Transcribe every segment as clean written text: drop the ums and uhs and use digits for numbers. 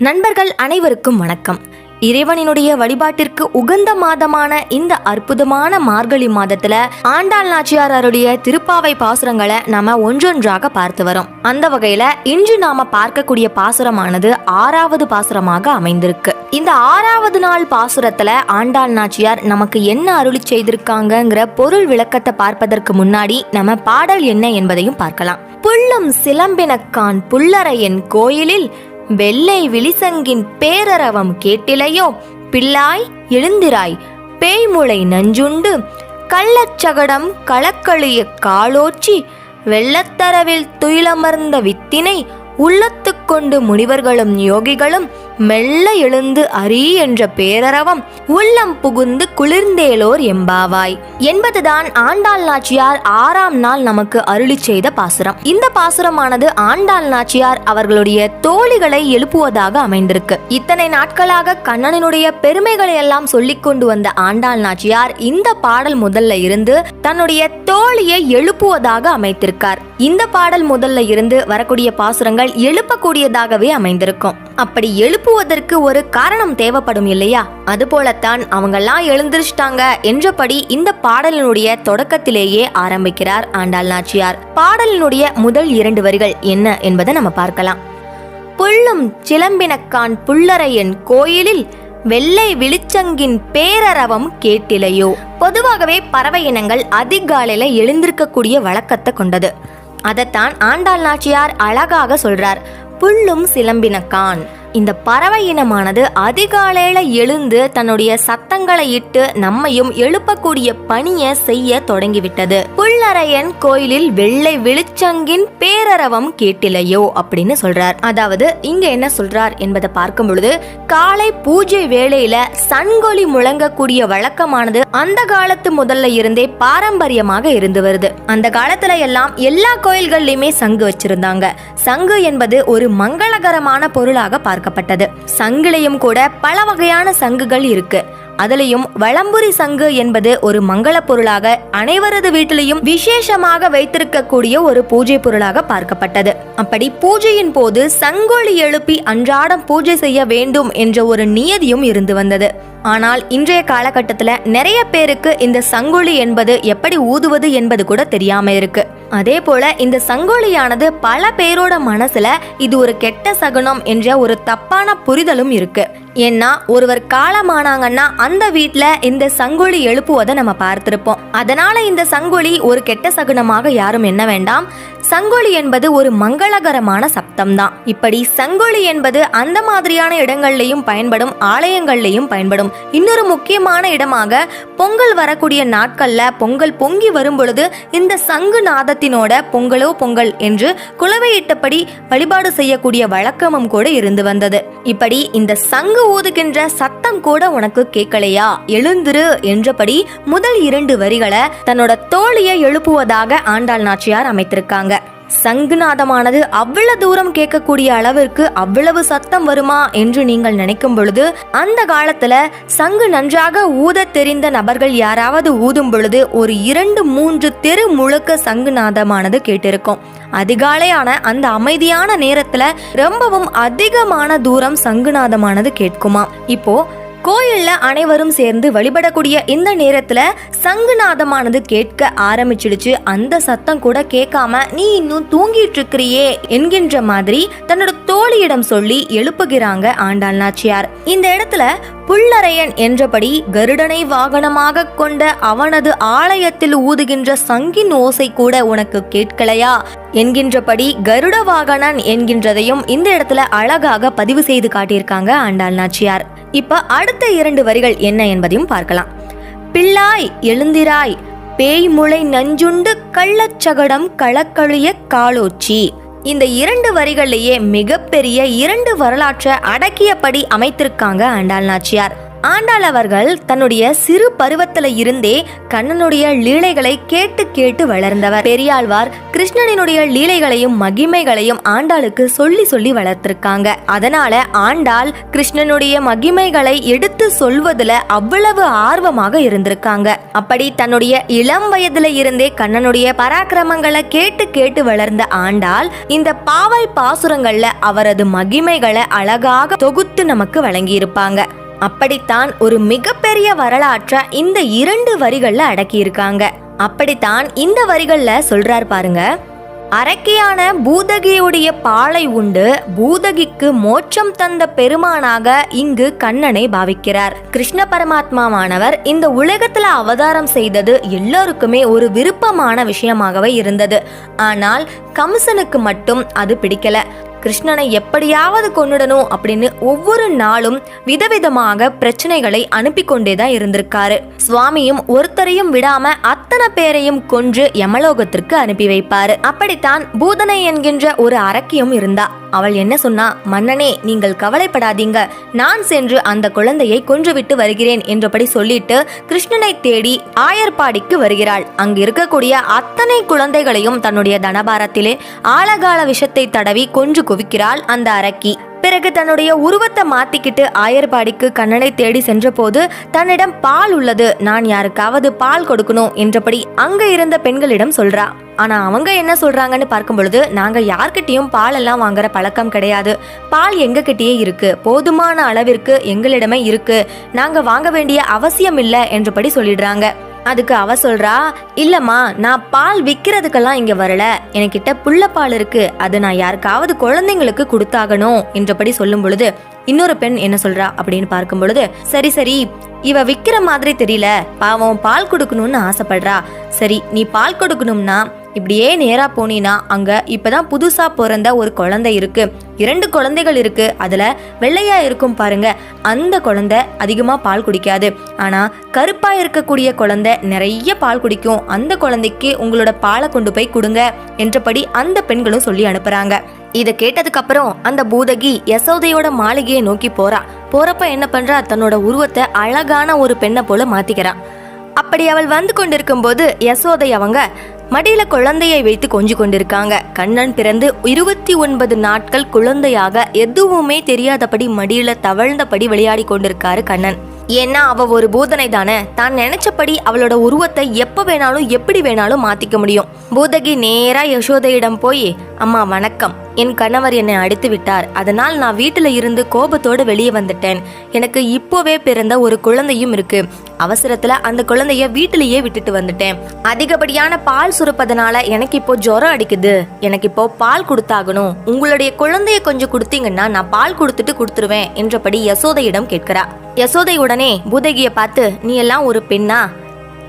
நண்பர்கள் அனைவருக்கும் வணக்கம். இறைவனினுடைய வழிபாட்டிற்கு உகந்த மாதமான இந்த அற்புதமான மார்கழி மாதத்துல ஆண்டாள் நாச்சியார் அருடைய திருப்பாவை பாசுரங்களை நாம ஒன்றொன்றாக பார்த்து வரோம். அந்த வகையில இன்று நாம பார்க்கக்கூடிய பாசுரமானது 6வது பாசுரமாக அமைந்திருக்கு. இந்த 6வது நாள் பாசுரத்துல ஆண்டாள் நாச்சியார் நமக்கு என்ன அருளி செய்திருக்காங்கிற பொருள் விளக்கத்தை பார்ப்பதற்கு முன்னாடி நம்ம பாடல் என்ன என்பதையும் பார்க்கலாம். புள்ளும் சிலம்பினக்கான் புல்லரையன் கோயிலில் வெள்ளை விழிசங்கின் பேரரவம் கேட்டிலையோ, பிள்ளாய் எழுந்திராய் பேய்முளை நஞ்சுண்டு கள்ளச்சகடம் களக்களிய காலோச்சி வெள்ளத்தரவில் துயிலமர்ந்த வித்தினை உள்ளத்துக் கொண்டு முனிவர்களும் யோகிகளும் மெல்ல எழுந்து அரி என்ற பேரரவம் உள்ளம் புகுந்து குளிர்ந்தேலோர் எம்பாவாய் என்பதுதான் ஆண்டாள் நாச்சியார் 6ஆம் நாள் நமக்கு அருளி செய்த பாசுரம். இந்த பாசுரமானது ஆண்டாள் நாச்சியார் அவர்களுடைய தோழிகளை எழுப்புவதாக அமைந்திருக்கு. இத்தனை நாட்களாக கண்ணனுடைய பெருமைகளை எல்லாம் சொல்லிக் கொண்டு வந்த ஆண்டாள் நாச்சியார் இந்த பாடல் முதல்ல இருந்து தன்னுடைய தோழியை எழுப்புவதாக அமைத்திருக்கார். இந்த பாடல் முதல்ல இருந்து வரக்கூடிய பாசுரங்கள் எழுப்பக்கூடியதாகவே அமைந்திருக்கும். அப்படி எழுப்புவதற்கு ஒரு காரணம் தேவைப்படும் இல்லையா? அதுபோலத்தான் அவங்கெல்லாம் எழுந்திருச்சிட்டாங்க என்றபடி இந்த பாடலினுடைய தொடக்கத்திலேயே ஆரம்பிக்கிறார் ஆண்டாள் நாச்சியார். பாடலினுடைய முதல் 2 வரிகள் என்ன என்பதை நம்ம பார்க்கலாம். புள்ளும் சிலம்பினக்கான் புல்லரையன் கோயிலில் வெள்ளை விழிச்சங்கின் பேரரவம் கேட்டிலையோ. பொதுவாகவே பறவை இனங்கள் அதிகாலையில எழுந்திருக்கக்கூடிய வழக்கத்தை கொண்டது. அதைத்தான் ஆண்டாள் நாச்சியார் அழகாக சொல்றார். புள்ளும் சிலம்பினக்கான், இந்த பறவை இனமானது அதிகாலையில எழுந்து தன்னுடைய சத்தங்களை இட்டு நம்மையும் எழுப்பக்கூடிய பணியை செய்ய தொடங்கிவிட்டது. புல்லரையன் கோயிலில் வெள்ளை விழிச்சங்கின் பேரரவம் கேட்டிலையோ அப்படின்னு சொல்றார். அதாவது இங்க என்ன சொல்றார் என்பதை பார்க்கும் பொழுது, காலை பூஜை வேளையில சங்கொலி முழங்கக்கூடிய வழக்கமானது அந்த காலத்து முதல்ல இருந்தே பாரம்பரியமாக இருந்து வருது. அந்த காலத்துல எல்லாம் எல்லா கோயில்கள்லயுமே சங்கு வச்சிருந்தாங்க. சங்கு என்பது ஒரு மங்களகரமான பொருளாக பார்க்கப்பட்டது. சங்கிலையும் கூட பல வகையான சங்குகள் இருக்கு. அதுலயும் வளம்புரி சங்கு என்பது ஒரு மங்கள பொருளாக அனைவரது வீட்டிலையும் விசேஷமாக வைத்திருக்கக்கூடிய ஒரு பூஜை பொருளாக பார்க்கப்பட்டது. அப்படி பூஜையின் போது சங்கொலி எழுப்பி அன்றாடம் பூஜை செய்ய வேண்டும் என்ற ஒரு நியதியும் இருந்து வந்தது. ஆனால் இன்றைய காலகட்டத்துல நிறைய பேருக்கு இந்த சங்கொலி என்பது எப்படி ஊதுவது என்பது கூட தெரியாம இருக்கு. அதே போல இந்த சங்கொலியானது பல பேரோட மனசுல இது ஒரு கெட்ட சகுனம் என்ற ஒரு தப்பான புரிதலும் இருக்கு. ஏன்னா ஒருவர் காலமானாங்கன்னா அந்த வீட்டுல இந்த சங்கொலி எழுப்புவதை நம்ம பார்த்திருப்போம். அதனால இந்த சங்கொலி ஒரு கெட்ட சகுனமாக யாரும் எண்ண வேண்டாம். சங்கொலி என்பது ஒரு மங்களகரமான சப்தம் தான். இப்படி சங்கொலி என்பது அந்த மாதிரியான இடங்கள்லயும் பயன்படும், ஆலயங்கள்லயும் பயன்படும். இன்னொரு முக்கியமான இடமாக பொங்கல் வரக்கூடிய நாட்கள்ல பொங்கல் பொங்கி வரும் பொழுது இந்த சங்கு நாதத்தினோட பொங்கலோ பொங்கல் என்று குலவையிட்டபடி வழிபாடு செய்யக்கூடிய வழக்கமும் கூட இருந்து வந்தது. இப்படி இந்த சங்கு ஊதுகின்ற சத்தம் கூட உனக்கு கேட்கலையா, எழுந்திரு என்றபடி முதல் 2 வரிகளை தன்னோட தோழியை எழுப்புவதாக ஆண்டாள் நாச்சியார் அமைத்திருக்காங்க. சங்குநாதமானது அவ்வளவு தூரம் கேட்கக்கூடிய அளவிற்கு அவ்வளவு சத்தம் வருமா என்று நீங்கள் நினைக்கும் பொழுது, அந்த காலத்துல சங்கு நன்றாக ஊத தெரிந்த நபர்கள் யாராவது ஊதும் பொழுது ஒரு 2-3 தெரு முழுக்க சங்குநாதமானது கேட்டிருக்கும். அதிகாலையான அந்த அமைதியான நேரத்துல ரொம்பவும் அதிகமான தூரம் சங்குநாதமானது கேட்குமா. இப்போ கோயில்ல அனைவரும் சேர்ந்து வழிபடக்கூடிய இந்த நேரத்துல சங்குநாதமானது கேட்க ஆரம்பிச்சிடுச்சு. அந்த சத்தம் கூட கேட்காம நீ இன்னும் தூங்கிட்டு இருக்கிறியே என்கின்ற மாதிரி தன்னோட தோழியிடம் சொல்லி எழுப்புகிறாங்க ஆண்டாள் நாச்சியார். இந்த இடத்துல புல்லரையன் என்றபடி கருடனை வாகனமாக கொண்ட அவனது ஆலயத்தில் ஊதுகின்ற சங்கின் ஓசை கூட உனக்கு கேட்கலையா என்கின்றபடி கருட வாகனன் என்கின்றதையும் இந்த இடத்துல அழகாக பதிவு செய்து காட்டியிருக்காங்க ஆண்டாள் நாச்சியார். இப்ப அடுத்த 2 வரிகள் என்ன என்பதையும் பார்க்கலாம். பிள்ளாய் எழுந்திராய் பேய்முளை நஞ்சுண்டு கள்ளச்சகடம் களக்களிய காலோச்சி. இந்த 2 வரிகளிலேயே மிகப்பெரிய 2 வரலாற்றை அடக்கியபடி அமைத்திருக்காங்க ஆண்டாள் நாச்சியார். ஆண்டாள் அவர்கள் தன்னுடைய சிறு பருவத்துல இருந்தே கண்ணனுடைய லீலைகளை கேட்டு கேட்டு வளர்ந்தவர். பெரியாழ்வார் கிருஷ்ணனினுடைய லீலைகளையும் மகிமைகளையும் ஆண்டாளுக்கு சொல்லி சொல்லி வளர்த்திருக்காங்க. அதனால ஆண்டாள் கிருஷ்ணனுடைய மகிமைகளை எடுத்து சொல்வதுல அவ்வளவு ஆர்வமாக இருந்திருக்காங்க. அப்படி தன்னுடைய இளம் வயதுல இருந்தே கண்ணனுடைய பராக்கிரமங்களை கேட்டு கேட்டு வளர்ந்த ஆண்டாள் இந்த பாவை பாசுரங்கள்ல அவரது மகிமைகளை அழகாக தொகுத்து நமக்கு வழங்கி இருப்பாங்க. அப்படித்தான் ஒரு மிகப்பெரிய வரலாற்றை இந்த 2 வரிகள்ல அடக்கி இருக்காங்க. அப்படித்தான் இந்த வரிகள்ல சொல்றார் பாருங்க. அரக்கியான பூதகியுடைய பாலை உண்டு பூதகிக்கு மோட்சம் தந்த பெருமானாக இங்கு கண்ணனை பாவிக்கிறார். கிருஷ்ண பரமாத்மாவானவர் இந்த உலகத்துல அவதாரம் செய்தது எல்லோருக்குமே ஒரு விருப்பமான விஷயமாகவே இருந்தது. ஆனால் கம்சனுக்கு மட்டும் அது பிடிக்கல. கிருஷ்ணனை எப்படியாவது கொன்னுடணும் அப்படின்னு ஒவ்வொரு நாளும் விதவிதமாக பிரச்சனைகளை அனுப்பி கொண்டேதான் இருந்திருக்காரு. சுவாமியும் ஒருத்தரையும் விடாம அத்தனை பேரையும் கொன்று யமலோகத்திற்கு அனுப்பி வைப்பாரு. அப்படித்தான் பூதனை என்கின்ற ஒரு அரக்கியும் இருந்தா. அவள் என்ன சொன்னா, மன்னனே நீங்கள் கவலைப்படாதீங்க, நான் சென்று அந்த குழந்தையை கொன்றுவிட்டு வருகிறேன் என்றபடி சொல்லிட்டு கிருஷ்ணனை தேடி ஆயர்பாடிக்கு வருகிறாள். அங்கு இருக்கக்கூடிய அத்தனை குழந்தைகளையும் தன்னுடைய தனபாரத்திலே ஆழகால விஷத்தை தடவி கொன்று குவிக்கிறாள் அந்த அரக்கி. பிறகு தன்னுடைய உருவத்தை மாத்திக்கிட்டு ஆயர்பாடிக்கு கண்ணனை தேடி சென்ற போது தன்னிடம் பால் உள்ளது, நான் யாருக்காவது பால் கொடுக்கணும் என்றபடி அங்க இருந்த பெண்களிடம் சொல்றா. ஆனா அவங்க என்ன சொல்றாங்கன்னு பார்க்கும் பொழுது, நாங்க யார்கிட்டயும் பால் எல்லாம் வாங்குற பழக்கம் கிடையாது, பால் எங்க கிட்டயே இருக்கு, போதுமான அளவிற்கு எங்களிடமே இருக்கு, நாங்க வாங்க வேண்டிய அவசியம் இல்லை என்றபடி சொல்லிடுறாங்க. அதுக்கு அவ சொல்றா, இல்லம்மா நான் பால் விக்கிறதுக்கெல்லாம் இங்க வரல, என்கிட்ட புள்ள பால் இருக்கு, அது நான் யாருக்காவது குழந்தைங்களுக்கு கொடுத்தாகணும் என்றபடி சொல்லும் பொழுது இன்னொரு பெண் என்ன சொல்றா அப்படின்னு பார்க்கும் பொழுது, சரி சரி இவ விக்கிற மாதிரி தெரியல, பாவம் பால் கொடுக்கணும்னு ஆசைப்படுறா, சரி நீ பால் கொடுக்கணும்னா இப்படியே நேரா போனீனா அங்க இப்பதான் புதுசா பிறந்த ஒரு குழந்தை இருக்கு, 2 குழந்தைகள் இருக்கு, அதுல வெள்ளையா இருக்கும் பாருங்க, அந்த குழந்தை அதிகமா பால் குடிக்காது, ஆனா கருப்பா இருக்கக்கூடிய குழந்தை நிறைய பால் குடிக்கும், அந்த குழந்தைக்கு உங்களோட பாலை கொண்டு போய் கொடுங்க என்றபடி அந்த பெண்களும் சொல்லி அனுப்புறாங்க. இதை கேட்டதுக்கு அப்புறம் அந்த பூதகி யசோதையோட மாளிகையை நோக்கி போறப்ப என்ன பண்றா, தன்னோட உருவத்தை அழகான ஒரு பெண்ணை போல மாத்திக்கிறா. அப்படி அவள் வந்து கொண்டிருக்கும் போது யசோதை அவங்க மடியில குழந்தையை வைத்து கொஞ்சி கொண்டிருக்காங்க. கண்ணன் பிறந்து 29 நாட்கள் குழந்தையாக எதுவுமே தெரியாதபடி மடியில தவழ்ந்தபடி விளையாடி கொண்டிருக்காரு கண்ணன். ஏன்னா அவ ஒரு பூதனை தானே, தான் நினைச்சபடி அவளோட உருவத்தை எப்ப வேணாலும் எப்படி வேணாலும் மாத்திக்க முடியும். பூதகி நேரா யசோதையிடம் போய், அம்மா வணக்கம், என் கணவர் என்னை அடித்து விட்டார், அதனால் நான் வீட்டுல இருந்து கோபத்தோடு வெளியே வந்துட்டேன், எனக்கு இப்போவே பிறந்த ஒரு குழந்தையும் இருக்கு, அவசரத்துல அந்த குழந்தைய வீட்டிலேயே விட்டுட்டு வந்துட்டேன், அதிகப்படியான பால் சுரப்பதனால எனக்கு இப்போ ஜுரம் அடிக்குது, எனக்கு இப்போ பால் கொடுத்தாகணும், உங்களுடைய குழந்தைய கொஞ்சம் கொடுத்தீங்கன்னா நான் பால் கொடுத்துருவேன் என்றபடி யசோதையிடம் கேட்கிறா. யசோதை உடனே பூதகியை பார்த்து, நீ எல்லாம் ஒரு பெண்ணா,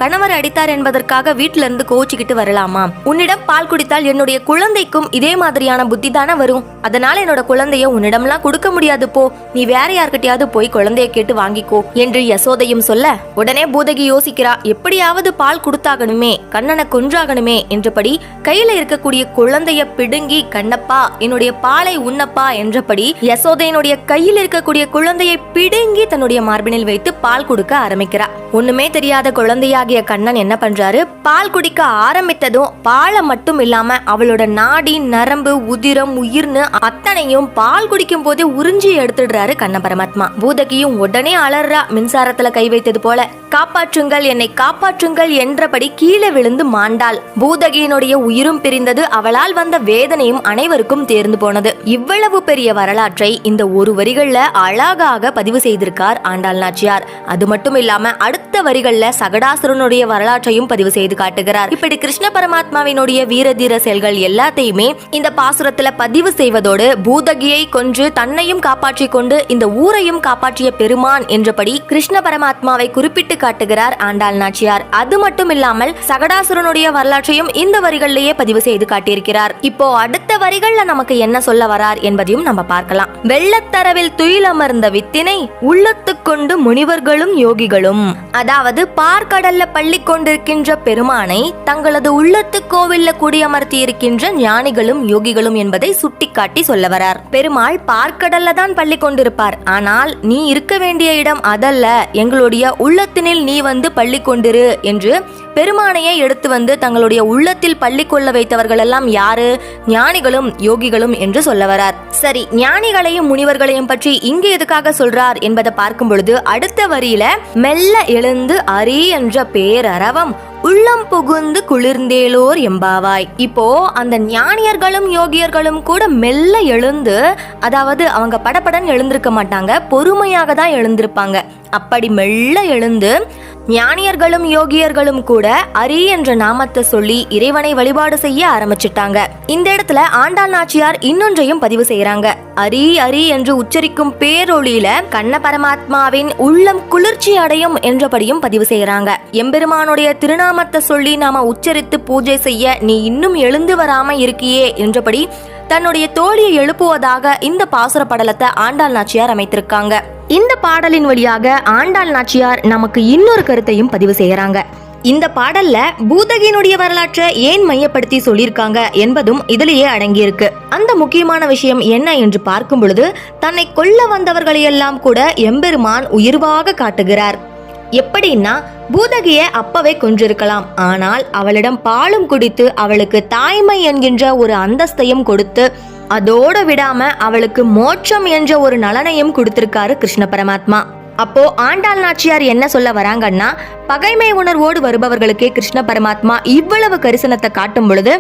கணவர் அடித்தார் என்பதற்காக வீட்டில இருந்து கோச்சிக்கிட்டு வரலாமா, உன்னிடம் பால் குடித்தால் என்னுடைய குழந்தைக்கும் இதே மாதிரியான புத்தி தானே வரும், அதனால என்னோட குழந்தைய உன்னிடம்லாம் கொடுக்க முடியாது, போ நீ வேற யார்கிட்டயாவது போய் குழந்தைய கேட்டு வாங்கிக்கோ என்று யசோதையும் சொல்ல, உடனே பூதகி யோசிக்கிறா, எப்படியாவது பால் கொடுத்தாகணுமே, கண்ணனை கொன்றாகணுமே என்றபடி கையில இருக்கக்கூடிய குழந்தைய பிடுங்கி, கண்ணப்பா என்னுடைய பாலை உண்ணப்பா என்றபடி யசோதையினுடைய கையில் இருக்கக்கூடிய குழந்தையை பிடுங்கி தன்னுடைய மார்பினில் வைத்து பால் கொடுக்க ஆரம்பிக்கிறா. ஒண்ணுமே தெரியாத குழந்தையாகிய கண்ணன் என்ன பண்றாரு, பால் குடிக்க ஆரம்பித்ததும் பாலை மட்டும் இல்லாம அவளோட நாடி நரம்பு உதிரம் உயிர்னு அத்தனையும் பால் குடிக்கும் போதே உறிஞ்சி எடுத்துடுறாரு கண்ண பரமாத்மா. பூதகியும் உடனே அலறா, மின்சாரத்துல கை வைத்தது போல, காப்பாற்றுங்கள் என்னை காப்பாற்றுங்கள் என்றபடி கீழே விழுந்து மாண்டாள். பூதகியினுடைய உயிரும் பிரிந்தது, அவளால் வந்த வேதனையும் அனைவருக்கும் தேர்ந்து போனது. இவ்வளவு பெரிய வரலாற்றை இந்த ஒரு வரிகள்ல அழகாக பதிவு செய்திருக்கார் ஆண்டாள் நாச்சியார். அது மட்டும் இல்லாம அடுத்த வரிகள்ல சகடாசுரனுடைய வரலாற்றையும் பதிவு செய்து காட்டுகிறார். இப்படி கிருஷ்ண பரமாத்மாவினுடைய வீரதீர செயல்கள் எல்லாத்தையுமே இந்த பாசுரத்துல பதிவு செய்வதோடு பூதகியை கொன்று தன்னையும் காப்பாற்றி கொண்டு இந்த ஊரையும் காப்பாற்றிய பெருமான் என்றபடி கிருஷ்ண பரமாத்மாவை குறிப்பிட்டு காட்டுகிறார் ஆண்டாள் நாச்சியார். அது மட்டும் இல்லாமல் சகடாசுரனுடைய வரலாற்றையும் இந்த வரிகளிலேயே பதிவு செய்து காட்டியிருக்கிறார். இப்போ அடுத்த வரிகள்ல நமக்கு என்ன சொல்ல வரார் என்பதையும் நம்ம பார்க்கலாம். வெள்ளத்தரவில் துயிலமர்ந்த வித்தினை உள்ளத்து கொண்டு முனிவர்களும் யோகிகளும், அதாவது பார்க்கடல்ல பள்ளி கொண்டிருக்கின்ற பெருமானை தங்களது உள்ளத்து கோவில்ல குடியமர்த்தி இருக்கின்ற ஞானிகளும் யோகிகளும் என்பதை சுட்டி காட்டி சொல்ல வரார். பெருமாள் பார்க்கடல்ல தான் பள்ளி கொண்டிருப்பார். ஆனால் நீ இருக்க வேண்டிய இடம் அதல்ல, எங்களுடைய உள்ளத்தினில் நீ வந்து பள்ளி கொண்டிரு என்று பெருமானையே எடுத்து வந்து தங்களுடைய உள்ளத்தில் பள்ளி கொள்ள வைத்தவர்கள் எல்லாம் யாரு? ஞானிகளும் யோகிகளும் என்று சொல்ல வரார். சரி, ஞானிகளையும் முனிவர்களையும் பற்றி இங்கு எதுக்காக சொல்றார் என்பதை பார்க்கும் பொழுது அடுத்த வரியில மெல்ல எழுந்து அரி என்ற பேரறவம் உள்ளம் புகுந்து குளிர்ந்தேலோர் எம்பாவாய். இப்போ அந்த ஞானியர்களும் யோகியர்களும் கூட மெல்ல எழுந்து, அதாவது அவங்க படபடன் எழுந்திருக்க மாட்டாங்க, பொறுமையாக தான் எழுந்திருப்பாங்க. அப்படி மெல்ல எழுந்து ஞானியர்களும் யோகியர்களும் கூட அரி என்ற நாமத்தை சொல்லி இறைவனை வழிபாடு செய்ய ஆரம்பிச்சிட்டாங்க. இந்த இடத்துல ஆண்டாள் நாச்சியார் இன்னொன்றையும் பதிவு செய்யறாங்க. அரி அரி என்று உச்சரிக்கும் பேரொளியில கண்ண பரமாத்மாவின் உள்ளம் குளிர்ச்சி அடையும் என்றபடியும் பதிவு செய்யறாங்க. எம்பெருமானுடைய திருநாமத்தை சொல்லி நாம உச்சரித்து பூஜை செய்ய நீ இன்னும் எழுந்து வராம இருக்கியே என்றபடி தன்னுடைய தோழியை எழுப்புவதாக இந்த பாசுர படலத்தை ஆண்டாள் நாச்சியார் அமைத்திருக்காங்க. இந்த பாடலின் வழியாக ஆண்டாள் நாச்சியார் நமக்கு இன்னொரு கருத்தையும் பதிவு செய்யறாங்க. இந்த பாடல்ல பூதகியினுடைய வரலாற்றை ஏன் மையப்படுத்தி சொல்லியிருக்காங்க என்பதும் இதிலேயே அடங்கியிருக்கு. அந்த முக்கியமான விஷயம் என்ன என்று பார்க்கும் பொழுது தன்னை கொல்ல வந்தவர்களையெல்லாம் கூட எம்பெருமான் உயிர்வாக காட்டுகிறார். எப்படின்னா, பூதகிய அப்பவே கொன்றிருக்கலாம், ஆனால் அவளிடம் பாலும் குடித்து அவளுக்கு தாய்மை என்கின்ற ஒரு அந்தஸ்தையும் கொடுத்து அதோட விடாம அவளுக்கு மோட்சம் என்ற ஒரு நலனையும் கொடுத்திருக்காரு கிருஷ்ண பரமாத்மா. அப்போ ஆண்டாள் நாச்சியார் என்ன சொல்ல வராங்கன்னா, பகைமை உணர்வோடு வருபவர்களுக்கே கிருஷ்ண பரமாத்மா இவ்வளவு கரிசனத்தை காட்டும் பொழுது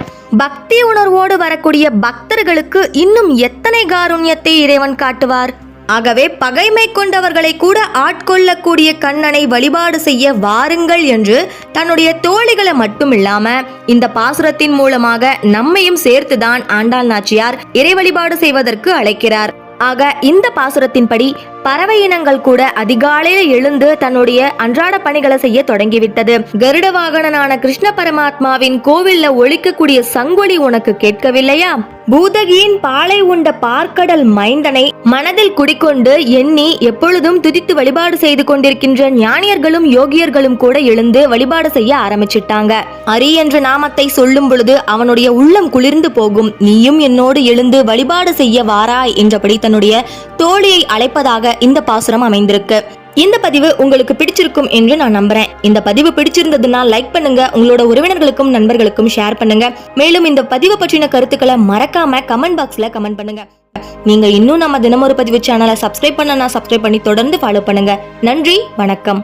பக்தி உணர்வோடு வரக்கூடிய பக்தர்களுக்கு இன்னும் எத்தனை காருண்யத்தை இறைவன் காட்டுவார். ஆகவே பகைமை கொண்டவர்களை கூட ஆட்கொள்ளக்கூடிய கண்ணனை வழிபாடு செய்ய வாருங்கள் என்று தன்னுடைய தோழிகளை மட்டும் இல்லாம இந்த பாசுரத்தின் மூலமாக நம்மையும் சேர்த்துதான் ஆண்டாள் நாச்சியார் இறை வழிபாடு செய்வதற்கு அழைக்கிறார். ஆக இந்த பாசுரத்தின்படி பறவை இனங்கள் கூட அதிகாலையில எழுந்து தன்னுடைய அன்றாட பணிகளை செய்ய தொடங்கிவிட்டது. கருட வாகனனான கிருஷ்ண பரமாத்மாவின் கோவில்ல ஒலிக்கக்கூடிய சங்கொலி உனக்கு கேட்கவில்லையா? பூதகியின் பாலை உண்ட பார்க்கடல் மைந்தனை மனதில் குடிக்கொண்டு எண்ணி எப்பொழுதும் துதித்து வழிபாடு செய்து கொண்டிருக்கின்ற ஞானியர்களும் யோகியர்களும் கூட எழுந்து வழிபாடு செய்ய ஆரம்பிச்சிட்டாங்க. அரி என்ற நாமத்தை சொல்லும் பொழுது அவனுடைய உள்ளம் குளிர்ந்து போகும். நீயும் என்னோடு எழுந்து வழிபாடு செய்ய வாராய் என்றபடி தன்னுடைய தோழியை அழைப்பதாக இந்த பாசுரம் அமைந்திருக்கு. இந்த பதிவு உங்களுக்கு பிடிச்சிருக்கும் என்று நான் நம்புறேன். இந்த பதிவு பிடிச்சிருந்ததுன்னா லைக் பண்ணுங்க, உங்களோட உறவினர்களுக்கும் நண்பர்களுக்கும் ஷேர் பண்ணுங்க. மேலும் இந்த பதிவு பற்றின கருத்துக்களை மறக்காம கமெண்ட் பாக்ஸ்ல கமெண்ட் பண்ணுங்க. நீங்க இன்னும் நம்ம தினமொரு பதிவு சேனலை சப்ஸ்கிரைப் பண்ணனா சப்ஸ்கிரைப் பண்ணி தொடர்ந்து ஃபாலோ பண்ணுங்க. நன்றி, வணக்கம்.